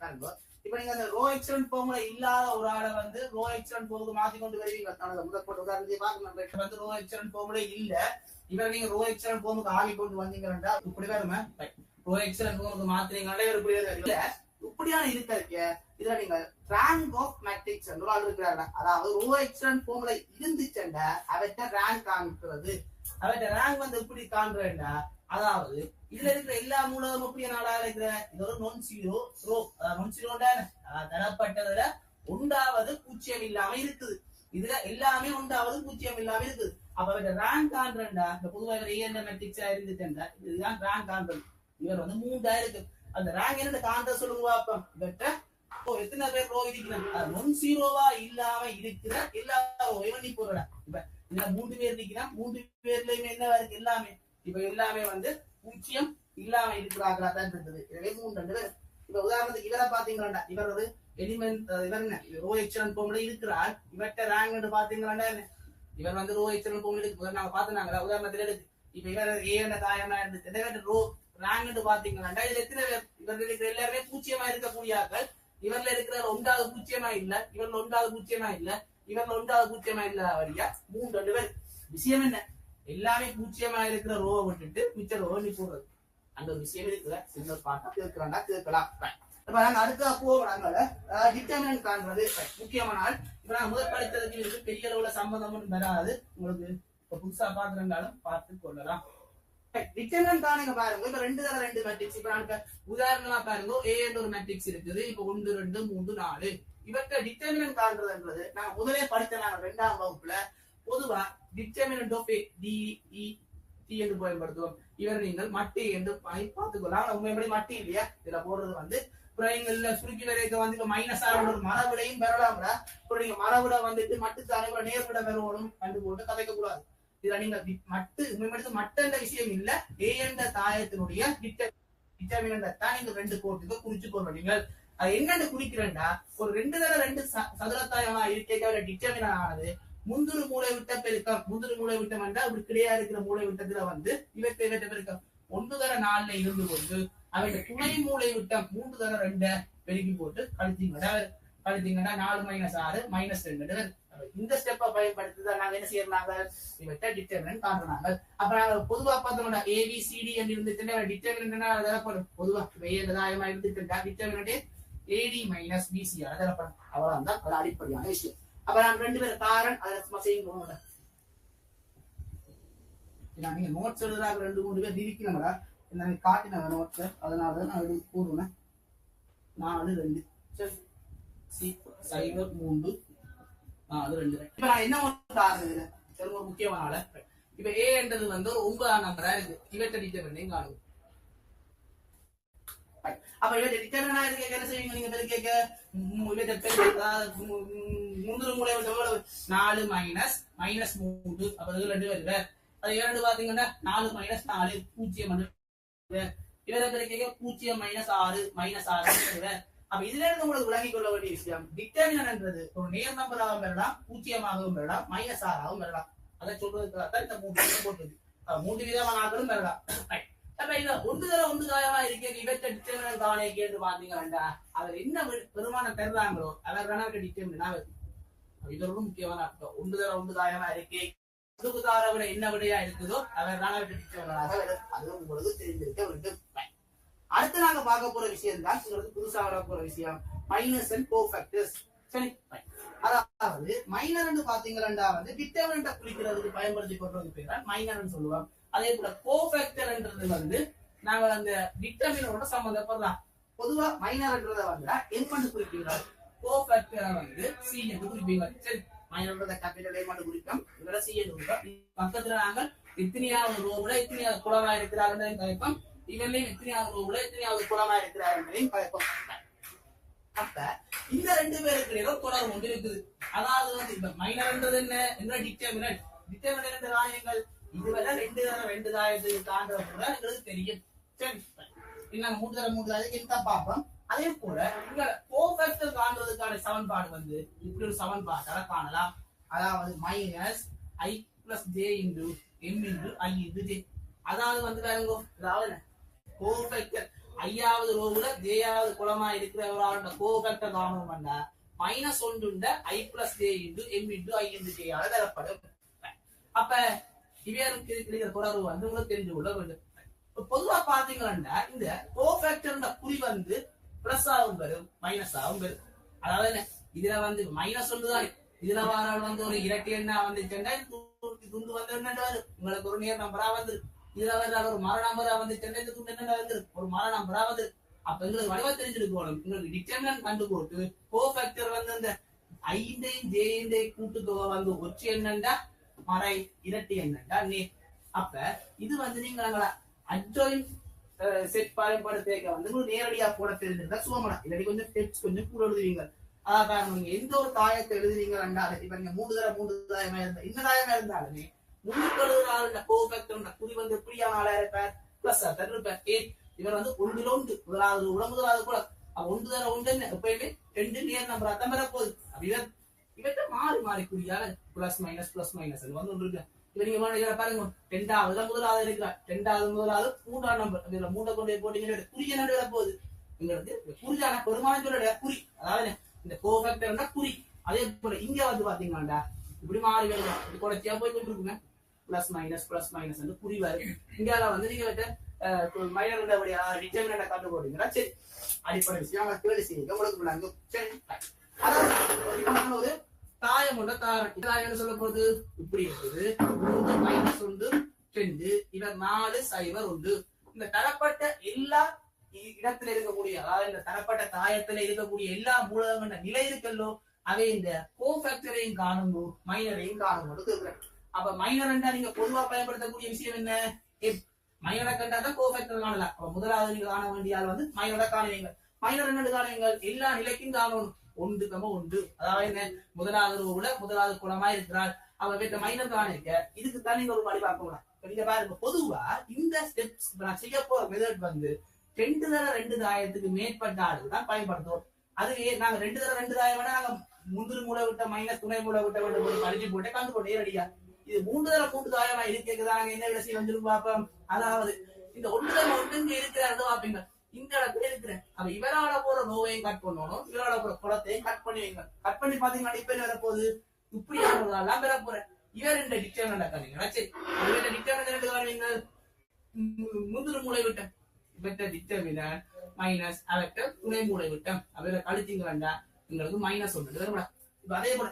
பாருங்க. இப்ப நீங்க அந்த ரோ எக்ஸலன்ட் ஃபார்முலா இல்லாத ஒரு ஆளை வந்து ரோ எக்ஸலன்ட் ஃபார்முலா மாத்தி கொண்டு வருவீங்க. தனது முதற்பட்ட உதாரணத்தை பார்க்கணும். வந்து ரோ எக்ஸலன்ட் ஃபார்முலா இல்ல, இவரை நீங்க ரோ எக்ஸலன்ட் ஃபார்முக்கு ஆகி கொண்டு வந்தீங்கன்னா இப்படி வருமா? ரோ எக்ஸலன்ட் ஃபார்முக்கு மாத்தினீங்கன்னா இப்படி இல்ல, இப்படியான இருக்க இதுல நீங்க ரேங்க் ஆஃப் மேட்ரிக்ஸ் இருக்கிறாங்க. அதாவது ரோ எக்ஸலன்ட் ஃபார்முலா இருந்துச்சுன்னா அவற்றை ரேங்க் காண்கிறது. அவற்றை ரேங்க் வந்து எப்படி காண்றேன்னா, அதாவது இதுல இருக்கிற எல்லா மூலமும் எப்படி நாளா இருக்கிற இது ஒரு நான் ஜீரோ ரோ. நான் ஜீரோ தரப்பட்டதுல உண்டாவது பூஜ்ஜியம் இல்லாம இருக்குது. இதுல எல்லாமே உண்டாவது பூஜ்ஜியம் இல்லாம இருக்குது. அப்ப அவற்றை ரேங்க் காண்றா இந்த பொதுவாக ஏஎன்ட மேட்ரிக்ஸா இருந்துட்டா இதுதான் ரேங்க் காண்றது. இவர் வந்து 3 இருக்கு. அந்த ரேங்க் என்ன காண்ற சொல்லுங்க பாப்போம். இவற்றை எத்தனை பேர் ரோ இருக்கிறாங்க, நான் ஜீரோவா இல்லாம இருக்கிற எல்லா ரோவையும் நீ போடுற. இப்ப இதுல 3 பேர் இருக்கிறான், 3 பேர்லயுமே என்ன இருக்கு? எல்லாமே இப்ப எல்லாமே வந்து பூஜ்ஜியம் இல்லாம இருக்கிறாங்களா தான் இருக்குது. எனவே 3 பேர். இப்ப உதாரணத்துக்கு இவரை பாத்தீங்கன்னா இவர் ஒரு எலிமெண்ட், இவர் என்ன ரோ எக்ஸலன்ட் ஃபார்முலா இருக்கிறார். இவர்கிட்ட ரேங்க் பாத்தீங்கன்னா இவர் வந்து ரோ எக்ஸலன்ட் ஃபார்முலா இருக்கு. நாங்க பாத்துனாங்களா உதாரணத்துல எடுத்து இப்ப இவர் ஏன தாயமா இருந்து ரோ ரேங்க் பாத்தீங்கன்னா இதுல எத்தனை பேர்? இவர்கள் இருக்கிற எல்லாருமே பூஜ்ஜியமா இருக்கக்கூடிய ஆட்கள். இவர்ல இருக்கிற 1வது பூஜ்ஜியமா இல்ல, இவர்ல 1வது பூஜ்ஜியமா இல்ல, இவர்ல 1வது பூஜ்ஜியமா இல்ல வரியா 3 பேர். விஷயம் என்ன? எல்லாமே பூஜ்ஜியமா இருக்கிற ரோவை விட்டுட்டு மிச்ச ரோவை நீ போடுறது. அந்த ஒரு விஷயம் இருக்குல்ல, சின்ன பாட்டா கேட்கிறாண்டா கேட்கலாம். இப்ப நாங்க அடுத்த போறாங்க டிட்டர்மினன்ட் காண்றது முக்கியமான நாள். இப்ப நாங்க முதல் படித்ததுக்கு பெரிய அளவுல சம்பந்தமும் வராது. உங்களுக்கு இப்ப புதுசா பாக்குறதாலும் பார்த்து கொள்ளலாம். டிட்டர்மினன்ட் காணுங்க பாருங்க. இப்ப 2 மேட்ரிக்ஸ். இப்ப நாங்க உதாரணமா பாருங்க, ஏ என்ற ஒரு மேட்ரிக்ஸ் இருக்குது. இப்ப 1 2 3 4 இவற்றை டிட்டர்மினன்ட் காண்றதுன்றது நான் முதலே படித்த நாங்க 2ஆம் வகுப்புல பொதுவா determinant of D E D என்று பயன்படுத்துவோம். இவர் நீங்கள் மட்டி என்று பார்த்துக்கொள்ளலாம். உண்மைப்படி மட்டி இல்லையா இதுல போடுறது வந்து புறங்கள்ல சுருக்கி வரைக்க வந்து இப்ப மைனஸ் ஆக ஒரு மரவிடையும் பெறலாம்ல. நீங்க மரவிட வந்துட்டு மட்டுக்கு அனைவரும் நேர்விட பெறணும் கண்டு போட்டு கதைக்க கூடாது. இதுல நீங்க மட்டு உண்மைப்படுத்த மட்ட விஷயம் இல்ல, ஏ என்ற தாயத்தினுடைய டிட்டர்மினன்ட் தான் நீங்க 2 கோட்டுக்கு குறிச்சு கொள்றீங்க. அது என்னன்னு குறிக்கிறேன்டா, ஒரு 2 சதுரத்தாயமா இருக்க டிட்டர்மினன்ட் ஆனது முந்திரு மூளை விட்ட பெருக்கம். முந்திரு மூளை விட்டம் என்றால் இப்படி கிடையா இருக்கிற மூளை விட்டத்துல வந்து இவற்றை பெருக்கம் 1/4 இருந்து கொண்டு அவருடைய துணை மூளை விட்டம் 3/2 பெருக்கி போட்டு கழித்தீங்கன்னா 4 - 6 -2. இந்த ஸ்டெப்பை பயன்படுத்திதான் நாங்க என்ன செய்யறாங்க, இவற்றை டிட்டர்மினன்ட் காண்றாங்க. அப்ப நாங்க பொதுவா பார்த்தோம்னா ABCD என்று இருந்துச்சுன்னா டிட்டர்மினன்ட் தரப்படும். பொதுவா தாயமா இருந்துட்டு டிட்டர்மினன்ட் AD - BC தரப்படும். அவ்வளவுதான் அது அடிப்படையான விஷயம். அப்ப நாங்க 2 பேர் காரன் அதை செய்யும் போங்க. நீங்க நோட்ஸ் எழுதுறாங்க 2-3 பேர் இருக்கணுங்களா நான் காட்டின நோட்ஸ், அதனால நான் கூறுவேன் 4 2 சரி C 0 3 4 2. இப்ப நான் என்ன ஆகுது ஒரு முக்கியமான இப்ப ஏ என்றது வந்து ஒரு 9ஆம் நம்பரா இருக்கு. இவற்றை டிட்டர்மினன்ட் காணும். அப்ப இவற்றை டிட்டர்மினன்ட் இருக்கு என்ன செய்வீங்க நீங்க கேட்க முந்திரு மூளை 4 -3 அப்ப 2 வருது. அது 2 பாத்தீங்கன்னா 4 - 4 0 இவரை கேட்க 0 - 6 அப்ப இதுல இருந்து உங்களுக்கு விளங்கிக் கொள்ள வேண்டிய விஷயம், டிட்டர்மினன்ட்ன்றது ஒரு நேர் நம்பராகவும் பெறலாம், 0ஆகவும் பெறலாம், -6ஆகவும் பெறலாம். அதை சொல்றதுக்காக இந்த 3 போட்டது. 3 விதமான ஆட்களும் பெறலாம். அப்ப இதுல 1 காயமா இருக்க இவற்றை டிட்டர்மினன்ட் காண கேட்டு பாத்தீங்கன்னா அவர் என்ன பெருமானம் பெறாங்களோ அவர் தானே டிட்டர்மினன்ட். இது ஒரு முக்கியமான அர்த்தம். 1 காயமா இருக்கே அதுக்குதார விட என்ன விடையா இருக்குதோ அவர் தானே டிட்டர்மினன்ட். அது உங்களுக்கு தெரிந்திருக்க வேண்டும். அடுத்து நாங்க பார்க்க போற விஷயம் தான் உங்களுக்கு புதுசா வர போற விஷயம், மைனஸ் அண்ட் கோஃபேக்டர்ஸ். சரி, அதாவது மைனர் பாத்தீங்கன்னா வந்து டிட்டர்மினன்ட் குறிக்கிறதுக்கு பயன்படுத்தி கொள்றது பேர் மைனர் சொல்லுவோம். அதே போல கோஃபேக்டர்ன்றது வந்து நாங்க அந்த டிட்டர்மினன்டோட சம்பந்தப்படலாம். பொதுவா மைனர்ன்றத வந்து என் குறிப்பிடுறாரு, கோஃபேக்டரை வந்து சி என்று குறிப்பீங்க. சரி, மைனர்ன்றத கேபிட்டல் ஏ மட்டும் குறிப்போம், இதோட சி என்று குறிப்போம். பக்கத்துல நாங்கள் எத்தனையாவது ரோவுல எத்தனையாவது குளமா இருக்கிறார்கள் கலைப்போம், இவன்லையும் எத்தனையாவது ரோவுல எத்தனையாவது குளமா இருக்கிறார்களையும் கலைப்போம். அப்ப இந்த 2 பேருக்கு இடையில தொடர்பு ஒன்று இருக்குது. அதாவது வந்து இப்ப மைனர்ன்றது என்ன டிட்டர்மினன்ட். டிட்டர்மினன்ட் காரியங்கள் இதுவரை 2 தாயத்துக்கு தாண்டது எங்களுக்கு தெரியும். சரி, இன்னும் 3 தாயத்துக்கு பார்ப்போம். அதே போல இங்க கோஃபேக்டர் காண்றதுக்கான சமன்பாடு வந்து இப்படி ஒரு சமன்பாட்டால காணலாம். அதாவது -i + j × m × i × j. அதாவது வந்து வேறங்கோ, அதாவது கோஃபேக்டர் ஐயாவது ரோவுல ஜேயாவது குலமா இருக்கிறவரோட கோஃபேக்டர் காணணும்டா -1 i plus j into m into i into j ஆல தரப்படும். அப்ப இவருக்கு இருக்கிற தொடர்பு வந்து உங்களுக்கு தெரிஞ்சு கொள்ள வேண்டும். பொதுவா பாத்தீங்கன்னா இந்த கோஃபேக்டர் குறி வந்து பிளஸ் ஆகும் பெறும் மைனஸ் ஆகும் பெறும். அதாவது இதுல வந்து -1 தான். இதுல வாரால் வந்து ஒரு இரட்டை எண்ணா வந்துச்சுன்னா துண்டு வந்து என்ன உங்களுக்கு ஒரு நேர் நம்பரா வந்து இதுல வந்து ஒரு மர நம்பரா வந்துச்சுன்னா இந்த துண்டு என்ன வந்து ஒரு மர நம்பரா வந்து. அப்ப எங்களுக்கு வடிவா தெரிஞ்சிருக்கணும். உங்களுக்கு டிட்டர்மினன்ட் கண்டு போட்டு கோஃபேக்டர் வந்து இந்த ஐந்தையும் ஜேந்தையும் கூட்டுத்தொகை வந்து ஒற்று என்னண்டா மறை இரட்டை என்னண்டா நீ. அப்ப இது வந்து நீங்க அட்ஜாயின் செட் பயன்படுத்த வந்து நேரடியா போட தெரிஞ்சிருந்தா சுமனா இல்லாட்டி கொஞ்சம் ஸ்டெப்ஸ் கொஞ்சம் கூட எழுதுவீங்க. அதான் நீங்க எந்த ஒரு தாயத்தை எழுதுறீங்க ரெண்டாலும் இப்ப நீங்க 3 தாயமா இருந்தா இந்த தாயமா இருந்தாலுமே 3 கோஃபேக்டர் குறி வந்து எப்படியான ஆளா இருப்பார் பிளஸ் இருப்பார். இவர் வந்து 1 முதலாவது கூட 1 எப்பயுமே 2 நேர் நம்பர் அதான் பெற போகுது. இவற்றை மாறி குறியால பிளஸ் மைனஸ் வந்து ஒன்று இருக்கு. இப்ப நீங்க பாருங்க 2வது முதலாவது இருக்கிறார் 2வது 3ஆம் நம்பர் இதுல 3 கொண்டு போட்டீங்க குறி என்ன வர போகுது உங்களுக்கு குறியான பெருமானத்தோட குறி. அதாவது இந்த கோஃபேக்டர்னா குறி. அதே போல இங்க வந்து பாத்தீங்கன்னா இப்படி மாறி வருங்க இது குறைச்சியா போய் கொண்டு இருக்குங்க பிளஸ் மைனஸ் வந்து குறி வரும். இங்கால வந்து நீங்க மைனர் டிட்டர்மினன்ட் கண்டு போட்டீங்கன்னா சரி அடிப்படை விஷயம் கேள்வி செய்யுங்க உங்களுக்கு சரி. அதாவது ஒரு தாயம் உண்ட தாரம் தாயம் சொல்ல போது இப்படி இருக்குது 3 -1 2 இவர் 4 0 1. இந்த தரப்பட்ட எல்லா இடத்துல இருக்கக்கூடிய அதாவது இந்த தரப்பட்ட தாயத்துல இருக்கக்கூடிய எல்லா மூலகங்கள நிலை இருக்கல்லோ அவை இந்த கோஃபேக்டரையும் காணுங்கோ மைனரையும் காணுங்க. அப்ப மைனர் என்றா நீங்க பொதுவா பயன்படுத்தக்கூடிய விஷயம் என்ன மைனரை கண்டாதான் கோஃபேக்டர் காணலாம். அப்ப முதலாவது நீங்க காண வேண்டிய ஆள் வந்து மைனரை காணுவீங்க. மைனர் என்ன காணுவீங்க எல்லா நிலைக்கும் காணணும் 1, அதாவது என்ன முதலாவது குலமா இருக்கிறார் அவ வீட்ட மைனர் காண இருக்க. இதுக்கு தான் நீங்க ஒரு வழி பார்க்கலாம். நீங்க பாருங்க பொதுவா இந்த ஸ்டெப்ஸ் நான் செய்ய போற மெத்தட் வந்து 2 தாயத்துக்கு மேற்பட்ட ஆளுக்கு தான் பயன்படுத்துவோம். அதுவே நாங்க 2 தாயம் வேணா நாங்க முந்திரி மூளை விட்ட மைனஸ் துணை மூளை விட்ட வேண்டும் படிச்சு போட்டு கண்டு போட்டு நேரடியா இது 3 தாயமா இருக்கிறதா நாங்க என்ன விட செய்ய வந்துடும் பார்ப்போம். அதாவது இந்த 1 இருக்கிறாரு பாப்பீங்க இந்த இடத்துல இருக்கிறேன். அப்ப இவரால போற நோவையும் கட் பண்ணணும் இவரால போற குளத்தையும் கட் பண்ணி வைங்க. கட் பண்ணி பாத்தீங்கன்னா இப்ப என்ன வரப்போகுது இப்படியானதெல்லாம் பெற போறேன். இவர் இந்த டிட்டர்மினன்ட் காணுங்க சரி இவர டிட்டர்மினன்ட் காணுவீங்க முந்திரி மூளை விட்டம் இவற்ற டிட்டர்மினன்ட் மைனஸ் அவற்ற துணை மூளை விட்டம் அவரை கழிச்சிங்க வேண்டாம் எங்களுக்கு -1 வரும்டா. இப்ப அதே போல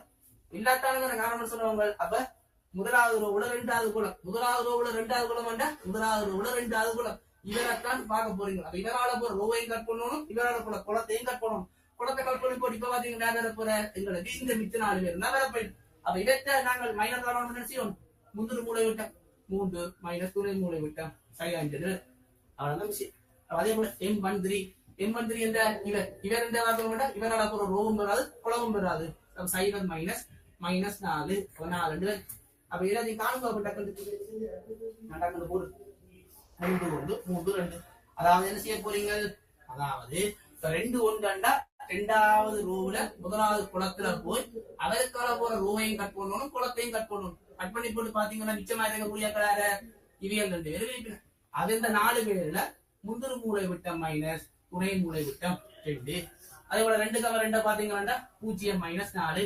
எல்லாத்தாலும் காரணம் சொன்னவங்க அப்ப முதலாவது ரோவுல 2வது குலம் முதலாவது ரோவுல 2வது குலம் வேண்டாம் முதலாவது ரோவுல 2வது குலம் இவரைத்தான் பார்க்க போறீங்க. அப்ப இவரால போற ரோவையும் கட் பண்ணணும் இவரால போற குளத்தையும் கட் பண்ணணும். குளத்தை கட் பண்ணி போட்டு இப்ப பாத்தீங்கன்னா வேற போற எங்களுக்கு இந்த மிச்ச 4 பேர் தான் வேற போயிடும். அப்ப இவற்றை நாங்கள் மைனர் காரணம் நினைச்சோம் முந்திரி மூளை விட்டம் 3 மைனஸ் துணை மூளை விட்டம் சரியாஞ்சது அவ்வளவுதான் விஷயம். அதே போல M13 என்ற இவர் என்ற வார்த்தை விட இவரால போற ரோவும் வராது குளமும் வராது. 0 -4 4 அப்ப எல்லாத்தையும் காணுங்க டக்குன்னு போடு 3 அதாவது என்ன செய்ய போறீங்க அதாவது 2 1 2வது ரோவுல முதலாவது குளத்துல போய் அவருக்கால போற ரோவையும் கட் பண்ணணும் குளத்தையும் கட் பண்ணணும். கட் பண்ணி போட்டு பாத்தீங்கன்னா நிச்சயமா இருக்கக்கூடிய கலார இவியல் 2 பேர் அது இந்த 4 பேர்ல முந்திரி மூளை விட்டம் மைனஸ் துணை மூளை விட்டம் 2. அதே போல 2 பாத்தீங்கன்னா 0 -4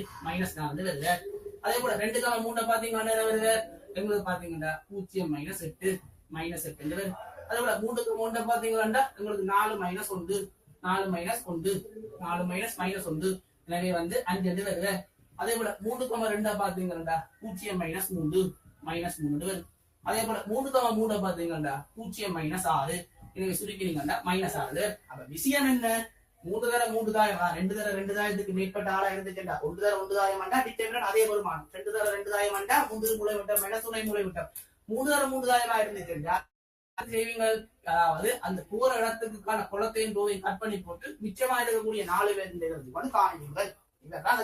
வருது. அதே போல 2 பாத்தீங்கன்னா வருது எங்களுக்கு பாத்தீங்கன்னா 0 -8 வருது. அதே போல 3 பாத்தீங்கன்னா எங்களுக்கு 4 -1 எனவே வந்து 5 வருது. அதே போல 3,2 பாத்தீங்கன்னா 0 -3 வருது. அதே போல 3,3 பாத்தீங்கன்னா 0 -6 எனவே சுருக்கிறீங்கன்னா -6. அப்ப விஷயம் என்ன 3 தாயம் 2 தாயத்துக்கு மேற்பட்ட ஆளா இருந்துச்சுண்டா 1 தாயம் டிட்டர்மினன்ட் அதே வருமானம் 2 தாயம் முந்திரி மூளை விட்டம் மைனஸ் துணை மூளை விட்டம் 3 தாயமா இருந்துச்சுண்டா செய்வீங்க. அதாவது அந்த போற இடத்துக்கான குளத்தையும் ரோவையும் கட் பண்ணி போட்டு மிச்சமா இருக்கக்கூடிய 4 பேர் காணுவீங்கள். இதெல்லாம்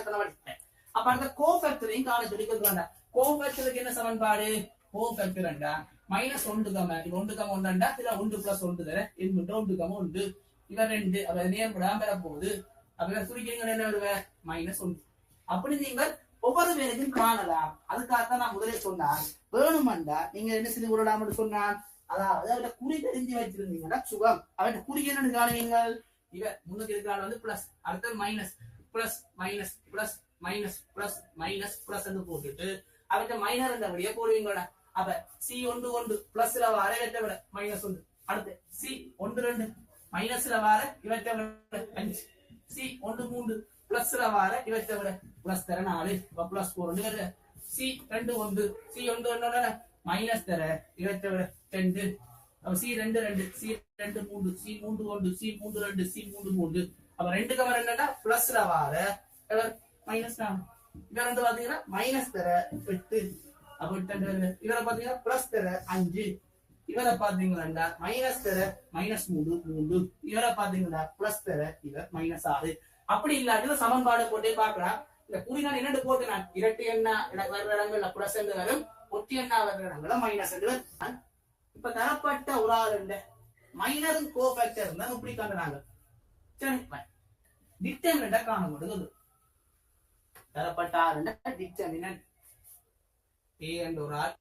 அப்ப அந்த கோஃபேக்டரையும் காண எடுக்கிறாங்க. கோஃபேக்டருக்கு என்ன சமன்பாடு கோஃபேக்டர் -1 1 இதுல 1 + 1 தர 1 இவர் 2 அப்ப நேர்படாம பெற போகுது. அப்ப சுருக்கீங்க என்ன வருவ -1 அப்படி நீங்கள் ஒவ்வொரு பேருக்கும் காணலாம். அதுக்காகத்தான் நான் முதலே சொன்னான் வேணுமண்டா நீங்க என்ன செய்து விடலாம்னு சொன்னான் அதாவது அவட குறி தெரிஞ்சு வச்சிருந்தீங்கன்னா சுகம். அவட குறி என்னன்னு காணுவீங்க, இவ முன்னுக்கு இருக்கிறாள் வந்து பிளஸ், அடுத்தது minus, plus minus plus minus plus minus plus போட்டுட்டு அவற்றை மைனர் என்றபடியே போடுவீங்களா. அப்ப சி ஒன்று ஒன்று பிளஸ்ல வார இவற்றை விட மைனஸ் ஒன்று, அடுத்து சி ஒன்று ரெண்டு மைனஸ்ல வார இவற்றை விட 5, சி ஒன்று மூன்று பிளஸ்ல வார இவற்றை விட பிளஸ் தர 4, பிளஸ் 4 சி ரெண்டு ஒன்று, சி ஒன்று ஒன்று மைனஸ் தர இவற்றை விட 2, சி ரெண்டு ரெண்டு, சி ரெண்டு மூன்று, சி மூன்று ஒன்று, சி மூன்று ரெண்டு, சி மூன்று மூன்று. அப்ப 2 என்னன்னா பிளஸ்ல வார மைனஸ் 4, இவர் வந்து பாத்தீங்கன்னா மைனஸ் தர 8, அப்ப இவரை பாத்தீங்கன்னா பிளஸ் தர 5, இவரை பாத்தீங்கன்னா மைனஸ் தர மைனஸ் 3, இவரை பாத்தீங்கன்னா பிளஸ் தர இவர் மைனஸ் 6. அப்படி இல்லாத சமன்பாடு போட்டே பார்க்கலாம். இந்த குறிநாள் என்னென்று போட்டு நான் இரட்டை எண்ணா வர்ற இடங்கள்ல பிளஸ் என்று வரும், ஒட்டி எண்ணா வர்ற இடங்கள்ல மைனஸ் என்று வரும். இப்ப தரப்பட்ட ஒரு ஆளுண்ட மைனரும் கோஃபேக்டர் தான் இப்படி காண்றாங்க. டிட்டர்மினன்ட் காண முடியுது. தரப்பட்ட ஆளுண்ட டிட்டர்மினன்ட் a என்ற ஒரு ஆள்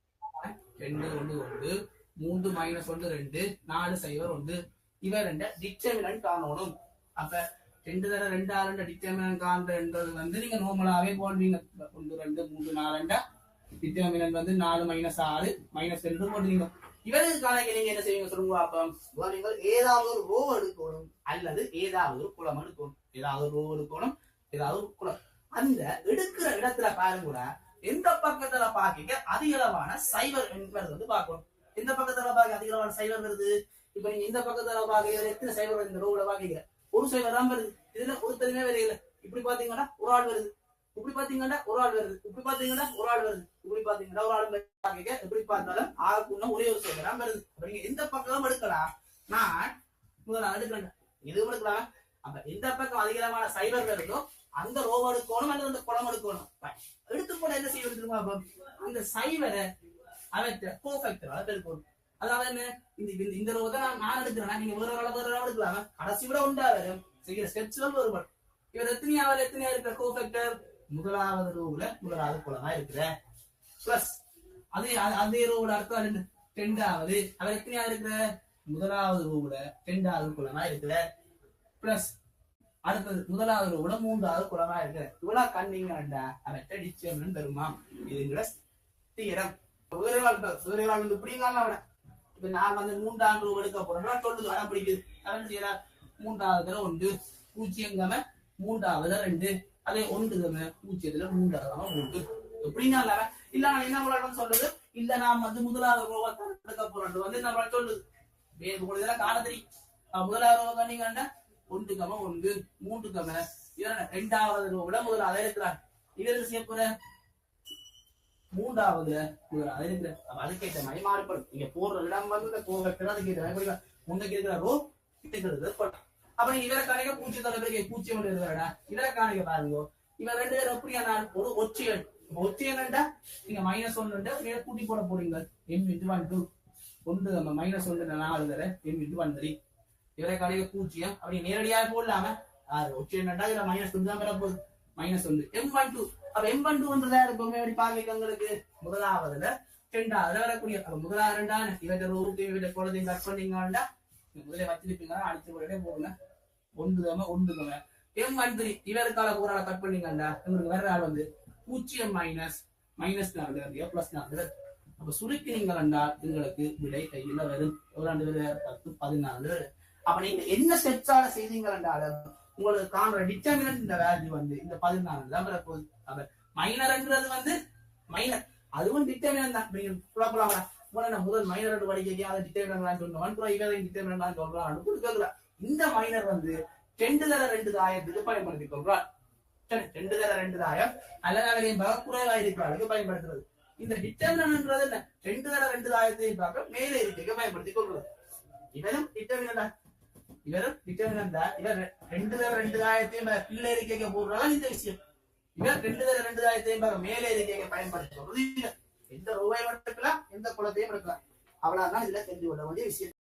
2 1 1 3 மைனஸ் 1 2 4 0 1 இவர் ரெண்ட டிட்டர்மினன்ட் காணணும். அப்ப 2 தர 2 ஆளுண்ட டிட்டர்மினன்ட் காண்றது வந்து நீங்க நார்மலாவே போடுவீங்க. 1 2 3 4 டிட்டர்மினன்ட் வந்து 4 மைனஸ் 6 மைனஸ் 2 போடுவீங்க. இவருக்கு கணக்கு நீங்க என்ன செய்வீங்க சொல்லுங்க அப்ப, நீங்கள் ஏதாவது ஒரு ரோ எடுக்கணும் அல்லது ஏதாவது ஒரு குளம் எடுக்கணும். ஏதாவது ஒரு ரோ எடுக்கணும், ஏதாவது ஒரு குளம். அந்த எடுக்கிற இடத்துல பாருங்க கூட எந்த பக்கத்துல பாக்க அதிக அளவான சைவர் வருது வந்து பார்க்கணும். எந்த பக்கத்துல பாக்க அதிக அளவான சைவர் வருது. இப்ப நீங்க இந்த பக்கத்துல பாக்க எத்தனை சைவர் இந்த ரோல பாக்கீங்க, ஒரு சைவர் தான் வருது. இதுல ஒரு தனிமே வரையில. இப்படி பாத்தீங்கன்னா ஒரு ஆள் வருது, இப்படி பாத்தீங்கன்னா ஒரு ஆள் வருது, இப்படி பாத்தீங்கன்னா ஒரு ஆள் வருது, இப்படி பாத்தீங்கன்னா ஒரு ஆள் பாக்க எப்படி பார்த்தாலும் ஆகுன்னா ஒரே ஒரு சைவர் தான் வருது. நீங்க எந்த பக்கம் எடுக்கலாம், நான் முதல்ல எடுக்கிறேன் இது எடுக்கலாம். அப்ப எந்த பக்கம் அதிகமான சைவர் வருதோ அந்த ரோவ எடுக்கணும் அல்லது அந்த குளம் எடுக்கணும். எடுத்து போட என்ன செய்ய தெரியுமா, அந்த சைவரை அவற்றை கோஃபேக்டர் எடுக்கணும். அதாவது என்ன, இந்த ரோவை தான் நான் எடுக்கிறேன், நீங்க வேற எடுக்கலாம். கடைசி விட உண்டா வரும் செய்யற ஸ்டெப்ஸ் ஒருபடும். இவர் எத்தனையா இருக்கிற கோஃபேக்டர் முதலாவது ரோவுல முதலாவது குளமா இருக்கிற பிளஸ் அதே ரோவோட அர்த்தம் 2வது அவர் எத்தனையா இருக்கிற முதலாவது ரோவுல 2வது குளமா இருக்கிற பிளஸ் அடுத்தது முதலாவது ரோவுல 3வது குளமா இருக்கிற. இவ்வளவு கண்ணீங்கடா அவற்றை டிட்டர்மினன்ட் தருமா. இதுங்கிற தீரம் சூரியவாள் வந்து இப்படிங்களா. இப்ப நான் வந்து 3ஆம் ரூபா எடுக்க போறேன் சொல்லுது வர பிடிக்குது. அவன் செய்யறா 3வது 1 0 3வது 2 அதே 1 0 3வது 3 எப்படின்னா இல்ல நான் என்ன பண்ண சொல்றது, இல்ல நான் வந்து முதலாவது ரூபா எடுக்க போறேன் வந்து என்ன சொல்லுது இதெல்லாம் காண தெரியும். முதலாவது ரூபா கண்ணீங்கண்டா 1 1 3 இதெல்லாம் 2வது ரூபா முதலாவது இருக்கிறார். இவருக்கு செய்ய போற 3வது அதை இருக்கிற. அதுக்கேற்ற மாதிரி மாறுபடும். நீங்க போடுற இடம் வந்து கோவக்டர் அதுக்கேற்ற மாதிரி முன்னுக்கு இருக்கிற ரோ கிட்ட போட்டோம். அப்ப நீங்க இவரை காணிக்க பூச்சி தலைவருக்கு பூச்சி ஒன்று இருக்கிறடா இவரை காணிக்க பாருங்க. இவன் 2 பேரும் எப்படியா ஒரு ஒற்றியல் ஒற்றியல்டா நீங்க -1 நீங்க கூட்டி போட போறீங்க. m × 1 1 -1 4 தர m × 1 இவரை காணிக்க பூச்சியம் அப்படி நேரடியாக போடலாம ஒற்றியல்டா இதுல -1 தான் வர போகுது -1 m12. அப்ப m12 எப்பவுமே அப்படி பாக்க உங்களுக்கு முதலாவதுல 2வது வரக்கூடிய முதலாவது 2ஆன இவற்றை ரூட்டு இவற்றை குழந்தைங்க கட் பண்ணீங்கன்னா முதலே வச்சிருப்பீங்க அடுத்த போடவே போடுங்க 1 1 m13 இவருக்கால போராட கட் பண்ணீங்கன்னா உங்களுக்கு வேற ஆள் வந்து 0 -4 பிளஸ் 4. அப்ப சுருக்கினீங்கள் என்றால் உங்களுக்கு விடை கையில வரும். 10 14. அப்ப நீங்க என்ன ஸ்டெப்ஸால செய்தீங்கள் என்றாலும் உங்களுக்கு காண்ற டிட்டர்மினன்ட் இந்த வேல்யூ வந்து இந்த 14 தான் வரப்போகுது. அப்ப மைனர்ன்றது வந்து மைனர் அதுவும் டிட்டர்மினன்ட் தான். நீங்க புலப்பலாம் முதல் மைனர் படிக்க அதை டிட்டர்மினன்ட் சொல்லுவான் இவரை டிட்டர்மினன்ட் சொல்றான் கொடுக்கலாம். இந்த மைனர் வந்து 2 தர 2 தாயத்துக்கு பயன்படுத்திக் கொள்றான். 2 தர 2 தாயம் அல்லது குறைவா இருக்கிறாருக்கு பயன்படுத்துறது. இந்த டிட்டர்மினன்ட்ன்றது என்ன, 2 தர 2 தாயத்தையும் பார்க்க மேலே இருக்க பயன்படுத்திக் கொள்றது. இவரும் டிட்டர்மினன்ட் இவர் 2 தர 2 தாயத்தையும் கீழே இருக்க போடுறதா இந்த விஷயம். இவர் 2 தர 2 தாயத்தையும் மேலே இருக்க பயன்படுத்தி சொல்றது. எந்த ரூபாய் எடுக்கலாம் எந்த குளத்தையும் எடுக்கலாம். அவ்வளவுதான் இதுல தெரிஞ்சு கொள்ள வேண்டிய விஷயம்.